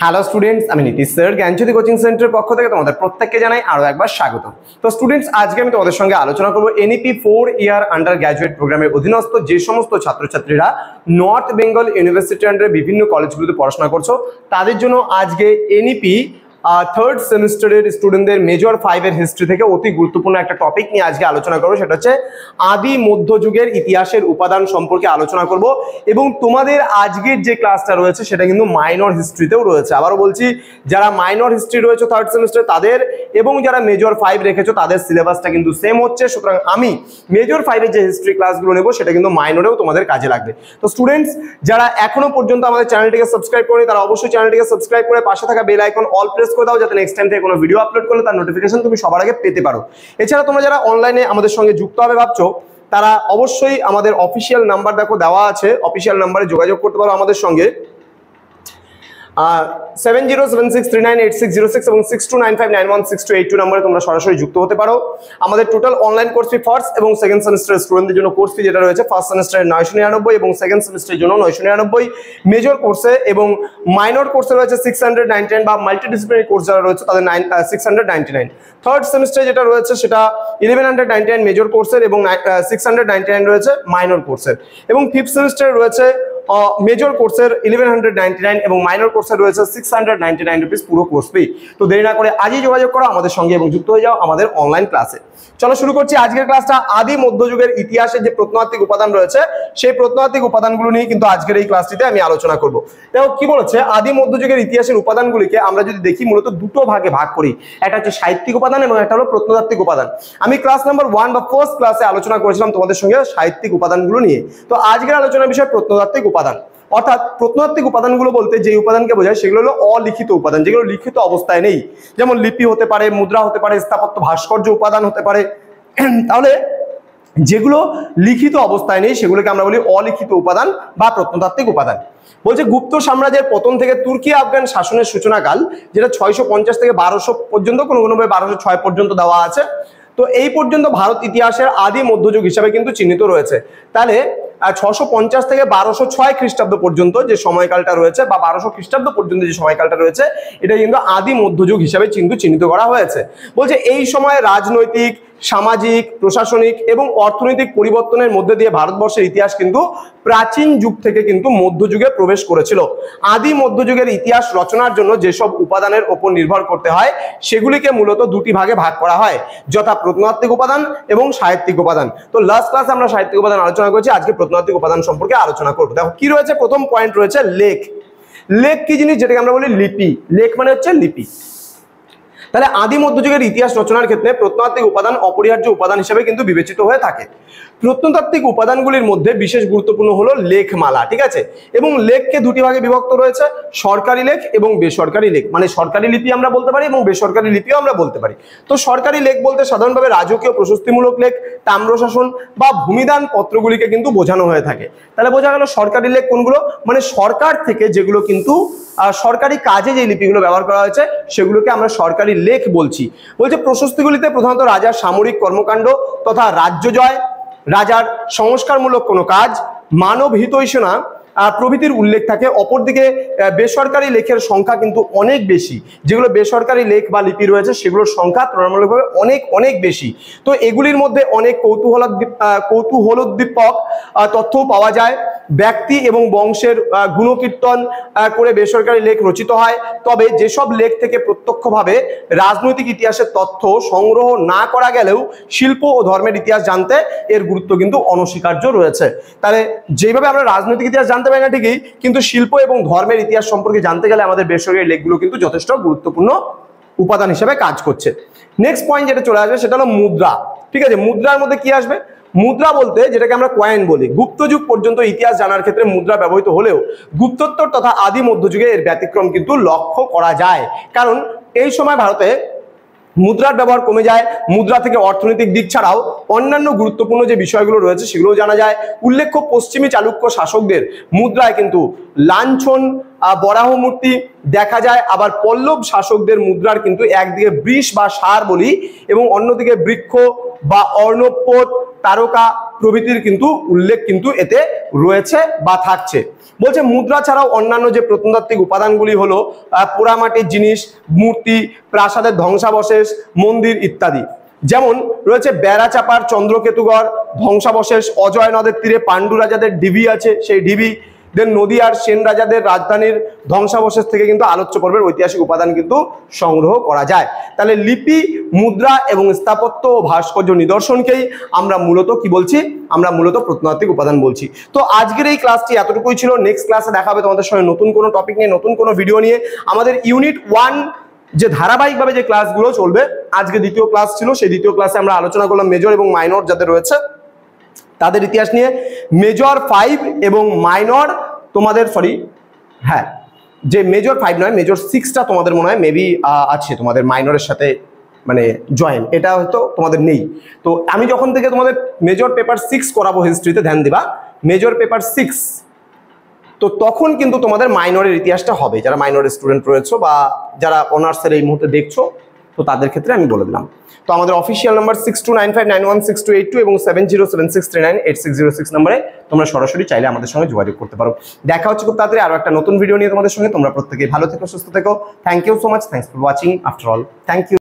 Hello students, আমি Nitish sir জ্ঞানজ্যোতি coaching সেন্টারের পক্ষ থেকে তোমাদের প্রত্যেককে জানাই আরো একবার স্বাগত। তো স্টুডেন্টস, আজকে আমি তোমাদের সঙ্গে আলোচনা করব এনইপি 4 ইয়ার আন্ডার গ্র্যাজুয়েট প্রোগ্রামের অধীনস্থ যে সমস্ত ছাত্রছাত্রীরা নর্থ বেঙ্গল ইউনিভার্সিটি আন্ডারে বিভিন্ন কলেজগুলোতে পড়াশোনা করছো তাদের জন্য আজকে এনইপি থার্ড সেমিস্টারের স্টুডেন্টদের মেজর 5 এর হিস্ট্রি থেকে অতি গুরুত্বপূর্ণ একটা টপিক নিয়ে আজকে আলোচনা করবো। সেটা হচ্ছে আদি মধ্যযুগের ইতিহাসের উপাদান সম্পর্কে আলোচনা করব। এবং তোমাদের আজকের যে ক্লাসটা রয়েছে সেটা কিন্তু মাইনর হিস্ট্রিতেও রয়েছে। আবারও বলছি, যারা মাইনর হিস্ট্রি রয়েছে থার্ড সেমিস্টারে তাদের এবং যারা মেজর 5 রেখেছো তাদের সিলেবাসটা কিন্তু সেম হচ্ছে। সুতরাং আমি মেজর 5 এর যে হিস্ট্রি ক্লাসগুলো নেবো সেটা কিন্তু মাইনরেও তোমাদের কাজে লাগবে। তো স্টুডেন্টস, যারা এখনো পর্যন্ত আমাদের চ্যানেলটিকে সাবস্ক্রাইব করেনি তারা অবশ্যই চ্যানেলটিকে সাবস্ক্রাইব করে পাশে থাকা বেল আইকন অল প্রেস করে দাও, যাতে নেক্সট টাইম থেকে কোনো ভিডিও আপলোড করলে তার নোটিফিকেশন তুমি সবার আগে পেতে পারো। এছাড়া তোমরা যারা অনলাইনে আমাদের সঙ্গে যুক্ত হবে ভাবছো তারা অবশ্যই আমাদের অফিসিয়াল নাম্বার দেখো দেওয়া আছে, অফিসিয়াল নাম্বারে যোগাযোগ করতে পারো আমাদের সঙ্গে 7076398606 এবং 6295916282 নম্বরে তোমরা সরাসরি যুক্ত হতে পারো। আমাদের total online course fee first এবং সেকেন্ড সেমিস্টারের স্টুডেন্টদের জন্য কোর্স ফি যেটা রয়েছে ফার্স্ট সেমিস্টারে 999 এবং সেকেন্ড সেমিস্টারের জন্য 999, মেজর কোর্সে এবং মাইনর কোর্সে রয়েছে 699 বা মাল্টিডিসিপ্লিনারি কোর্স যারা রয়েছে তাদের 699। থার্ড সেমিস্টারে যেটা রয়েছে সেটা 1199 মেজর কোর্সের এবং 699 রয়েছে মাইনর কোর্সের। এবং ফিফথ সেমিস্টারে রয়েছে মেজর কোর্সের 1199 এবং মাইনর কোর্সের রয়েছে 699 রুপিস পুরো কোর্স ফি। তো দেরি না করে আজই যোগাযোগ করো আমাদের সঙ্গে এবং যুক্ত হয়ে যাও আমাদের অনলাইন ক্লাসে। চলো শুরু করছি আজকের ক্লাসটা। আদি মধ্যযুগের ইতিহাসের যে প্রত্নতাত্ত্বিক উপাদান রয়েছে সেই প্রত্নতাত্ত্বিক উপাদানগুলো নিয়ে কিন্তু আজকের এই ক্লাসটিতে আমি আলোচনা করব। দেখো কি বলেছে, আদি মধ্যযুগের ইতিহাসের উপাদানগুলিকে আমরা যদি দেখি মূলত দুটো ভাগে ভাগ করি। একটা হচ্ছে সাহিত্যিক উপাদান এবং একটা হলো প্রত্নতাত্ত্বিক উপাদান। আমি ক্লাস নাম্বার 1 বা ফার্স্ট ক্লাসে আলোচনা করেছিলাম তোমাদের সঙ্গে সাহিত্যিক উপাদানগুলো নিয়ে। তো আজকের আলোচনার বিষয় প্রত্নতাত্ত্বিক উপাদান। অর্থাৎ প্রত্নতাত্ত্বিক উপাদানগুলো বলতে যে উপাদানকে বোঝায় সেগুলো হলো অলিখিত উপাদান, যেগুলো লিখিত অবস্থায় নেই। যেমন লিপি হতে পারে, মুদ্রা হতে পারে, স্থাপত্য ভাস্কর্য উপাদান হতে পারে। তাহলে যেগুলো লিখিত অবস্থায় নেই সেগুলোকে আমরা বলি অলিখিত উপাদান বা প্রত্নতাত্ত্বিক উপাদান। বলছে গুপ্ত সাম্রাজ্যের পতন থেকে তুর্কি আফগান শাসনের সূচনাকাল, যেটা 650 থেকে 1200 পর্যন্ত, কোনো কোনো 1206 পর্যন্ত দেওয়া আছে। তো এই পর্যন্ত ভারত ইতিহাসের আদি মধ্যযুগ হিসাবে কিন্তু চিহ্নিত রয়েছে। তাহলে 650 থেকে 1206 খ্রিস্টাব্দ পর্যন্ত যে সময়কালটা রয়েছে বা 1200 খ্রিস্টাব্দ পর্যন্ত যে সময়কালটা রয়েছে এটা কিন্তু আদি মধ্যযুগ হিসাবে কিন্তু চিহ্নিত করা হয়েছে। বলছে এই সময়ে রাজনৈতিক, সামাজিক, প্রশাসনিক এবং অর্থনৈতিক পরিবর্তনের মধ্যে দিয়ে ভারতবর্ষের ইতিহাস কিন্তু প্রাচীন যুগ থেকে কিন্তু মধ্যযুগে প্রবেশ করেছিল। আদি মধ্যযুগের ইতিহাস রচনার জন্য যেসব উপাদানের উপর নির্ভর করতে হয় সেগুলিকে মূলত দুটি ভাগে ভাগ করা হয়, যথা প্রত্নতাত্ত্বিক উপাদান এবং সাহিত্যিক উপাদান। তো লাস্ট ক্লাসে আমরা সাহিত্যিক উপাদান আলোচনা করেছি, আজকে প্রত্নতাত্ত্বিক উপাদান সম্পর্কে আলোচনা করবো। দেখো কি রয়েছে, প্রথম পয়েন্ট রয়েছে লেখ। লেখ কি জিনিস? যেটাকে আমরা বলি লিপি। লেখ মানে হচ্ছে লিপি। তাহলে আদি মধ্যযুগের ইতিহাস রচনার ক্ষেত্রে প্রত্নতাত্ত্বিক উপাদান অপরিহার্য উপাদান হিসেবে কিন্তু বিবেচিত হয়ে থাকে। প্রত্নতাত্ত্বিক উপাদানগুলির মধ্যে বিশেষ গুরুত্বপূর্ণ হলো লেখমালা, ঠিক আছে। এবং লেখকে দুটি ভাগে বিভক্ত রয়েছে, সরকারি লেখ এবং বেসরকারি লেখ। মানে সরকারি লিপি আমরা বলতে পারি এবং বেসরকারি লিপিও আমরা বলতে পারি। তো সরকারি লেখ বলতে সাধারণভাবে রাজকীয় প্রশস্তিমূলক লেখ, তাম্রশাসন বা ভূমিদান পত্রগুলিকে কিন্তু বোঝানো হয়ে থাকে। তাহলে বোঝা গেল সরকারি লেখ কোনগুলো, মানে সরকার থেকে যেগুলো কিন্তু সরকারি কাজে যে লিপিগুলো ব্যবহার করা হয়েছে সেগুলোকে আমরা সরকারি লেখ বলছি। বলছে প্রশস্তিগুলিতে প্রধানত রাজার সামরিক কর্মকাণ্ড তথা রাজ্য জয়, রাজার সংস্কারমূলক কোনো কাজ, মানব হিতৈষণা প্রভৃতির উল্লেখ থাকে। অপরদিকে বেসরকারি লেখের সংখ্যা কিন্তু অনেক বেশি। যেগুলো বেসরকারি লেখ বা লিপি রয়েছে সেগুলোর সংখ্যা তুলনামূলকভাবে অনেক অনেক বেশি। তো এগুলির মধ্যে অনেক কৌতূহলোদ্দীপক তথ্যও পাওয়া যায়। ব্যক্তি এবং বংশের গুণকীর্তন করে বেসরকারি লেখ রচিত হয়। তবে যেসব লেখ থেকে প্রত্যক্ষভাবে রাজনৈতিক ইতিহাসের তথ্য সংগ্রহ না করা গেলেও শিল্প ও ধর্মের ইতিহাস জানতে এর গুরুত্ব কিন্তু অনস্বীকার্য রয়েছে। তাহলে যেভাবে আমরা রাজনৈতিক ইতিহাস জানতে পারি না ঠিকই, কিন্তু শিল্প এবং ধর্মের ইতিহাস সম্পর্কে জানতে গেলে আমাদের বেসরকারি লেখগুলো কিন্তু যথেষ্ট গুরুত্বপূর্ণ উপাদান হিসেবে কাজ করছে। নেক্সট পয়েন্ট যেটা চলে আসবে সেটা হলো মুদ্রা, ঠিক আছে। মুদ্রার মধ্যে কি আসবে? মুদ্রা বলতে যেটাকে আমরা কয়েন বলি। গুপ্ত যুগ পর্যন্ত ইতিহাস জানার ক্ষেত্রে মুদ্রা ব্যবহৃত হলেও গুপ্তোত্তর তথা আদি মধ্যযুগে এর ব্যতিক্রম কিন্তু লক্ষ্য করা যায়। কারণ এই সময় ভারতে মুদ্রার ব্যবহার কমে যায়। মুদ্রা থেকে অর্থনৈতিক দিক ছাড়াও অন্যান্য গুরুত্বপূর্ণ যে বিষয়গুলো রয়েছে সেগুলোও জানা যায়। উল্লেখ্য পশ্চিমী চালুক্য শাসকদের মুদ্রায় কিন্তু লাঞ্ছন বরাহ মূর্তি দেখা যায়। আবার পল্লব শাসকদের মুদ্রার কিন্তু একদিকে বৃষ বা ষাঁড় বলি এবং অন্যদিকে বৃক্ষ বা অর্ণবপোত, তারকা প্রভৃতির কিন্তু উল্লেখ কিন্তু এতে রয়েছে বা থাকছে। বলছে মুদ্রা ছাড়াও অন্যান্য যে প্রত্নতাত্ত্বিক উপাদানগুলি হলো পোড়ামাটির জিনিস, মূর্তি, প্রাসাদের ধ্বংসাবশেষ, মন্দির ইত্যাদি। যেমন রয়েছে বেড়াচাপার চন্দ্রকেতুগড় ধ্বংসাবশেষ, অজয় নদের তীরে পাণ্ডু রাজাদের ঢিবি আছে, সেই ঢিবি, দেন নদিয়ার সেন রাজাদের রাজধানীর ধ্বংসাবশেষ থেকে কিন্তু আলোচ্য পর্বের ঐতিহাসিক উপাদান কিন্তু সংগ্রহ করা যায়। তাহলে লিপি, মুদ্রা এবং স্থাপত্য ও ভাস্কর্য নিদর্শনকেই আমরা মূলত কি বলছি, আমরা মূলত প্রত্নতাত্ত্বিক উপাদান বলছি। তো আজকের এই ক্লাসটি এতটুকুই ছিল। নেক্সট ক্লাসে দেখা হবে তোমাদের সঙ্গে নতুন কোনো টপিক নিয়ে, নতুন কোনো ভিডিও নিয়ে। আমাদের ইউনিট 1 যে ধারাবাহিকভাবে যে ক্লাসগুলো চলবে, আজকে দ্বিতীয় ক্লাস ছিল, সেই দ্বিতীয় ক্লাসে আমরা আলোচনা করলাম মেজর এবং মাইনর যাদের রয়েছে তাদের ইতিহাস নিয়ে। মেজর 5 এবং মাইনর তোমাদের হ্যাঁ, যে মেজর 5 নয়, মেজর 6টা তোমাদের মনে হয় মেবি আছে তোমাদের মাইনরের সাথে মানে জয়েন, এটা হয়তো তোমাদের নেই। তো আমি যখন থেকে তোমাদের মেজর পেপার 6 করাবো, হিস্ট্রিতে ধ্যান দিবা, মেজর পেপার 6, তো তখন কিন্তু তোমাদের মাইনরের ইতিহাসটা হবে। যারা মাইনরের স্টুডেন্ট রয়েছে বা যারা অনার্সের এই মুহূর্তে দেখছো, তো তাদের ক্ষেত্রে আমি বলে দিলাম। তো আমাদের অফিসিয়াল নাম্বার 6295916282 এবং 7076398606 নম্বরে তোমরা সরাসরি চাইলে আমাদের সঙ্গে যোগাযোগ করতে পারো। দেখা হচ্ছে খুব তাড়াতাড়ি আরো একটা নতুন ভিডিও নিয়ে তোমাদের সঙ্গে। তোমরা প্রত্যেকেই ভালো থেকো, সুস্থ থেকো। Thank you so much, thanks for watching after all, thank you.